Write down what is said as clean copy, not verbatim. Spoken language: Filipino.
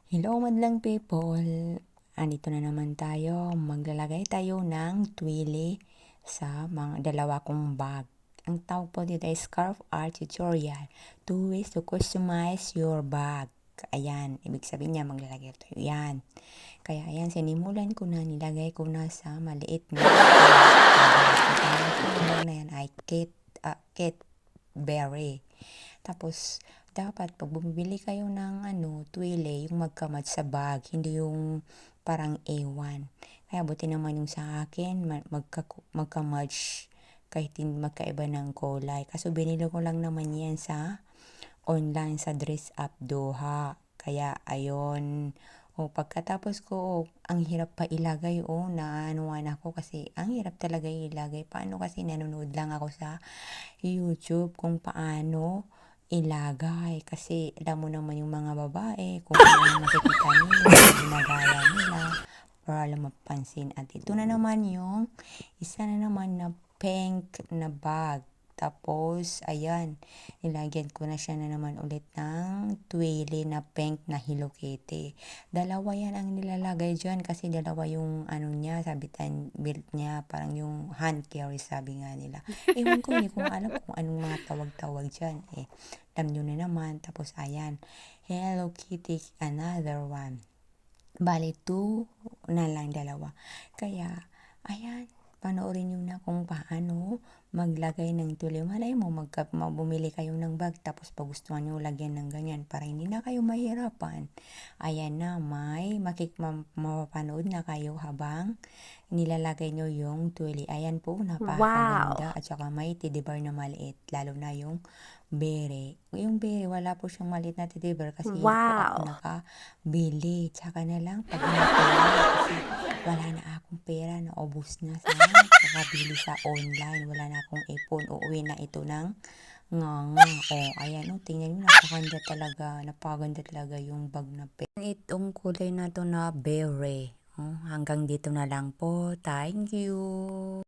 Hello madlang people! Andito na naman tayo. Maglalagay tayo ng twili sa mga dalawa kong bag. Ang tawag po dito ay Scarf Art Tutorial. 2 ways to customize your bag. Ayan, ibig sabihin niya maglalagay tayo yan. Kaya ayan, sinimulan ko na, nilagay ko na sa maliit na bag na yan ay Kate Berry. Tapos, dapat pag bumibili kayo ng twile, yung magka-match sa bag, hindi yung parang A1. Kaya buti naman yung sa akin, magka-match kahit hindi magkaiba ng kulay. Kaso binili ko lang naman yan sa online sa Dress Up Doha. Kaya ayun. O pagkatapos ko, ang hirap pa ilagay naanuan ako kasi ang hirap talaga ilagay. Paano kasi nanonood lang ako sa YouTube kung paano ilagay. Kasi alam mo naman yung mga babae, kung ano makikita nila, ginagaya nila para lang mapansin. At ito na naman yung isa na naman na pink na bag. Tapos, ayan, nilagyan ko na siya na naman ulit ng twili na pink na Hello Kitty. Dalawa yan ang nilalagay dyan kasi dalawa yung niya, sabitan belt niya, parang yung hand carry sabi nga nila. Ewan ko, hindi ko alam kung anong mga tawag-tawag dyan. Alam nyo na naman. Tapos, ayan, Hello Kitty, another one. Bali, 2 na lang, dalawa. Kaya, ayan, panoorin nyo na kung paano maglagay ng tuli. Malay mo, bumili kayo ng bag, tapos pagustuhan nyo lagyan ng ganyan para hindi na kayo mahirapan. Ayan na, may mapapanood na kayo habang nilalagay nyo yung tuli. Ayan po, napakaganda. Wow! At saka may teddy bear na maliit, lalo na yung bere. Yung bere, wala po siyang maliit na teddy bear kasi hindi po ako Wow! nakabili. Tsaka na lang pag kasi wala na akong pera, naubos na sa kakabili sa online. Wala na akong ipon. Uuwi na ito ng nga. Ayan, tingnan nyo, napakaganda talaga yung bag na pink. Itong kulay na to na bere. Hanggang dito na lang po. Thank you!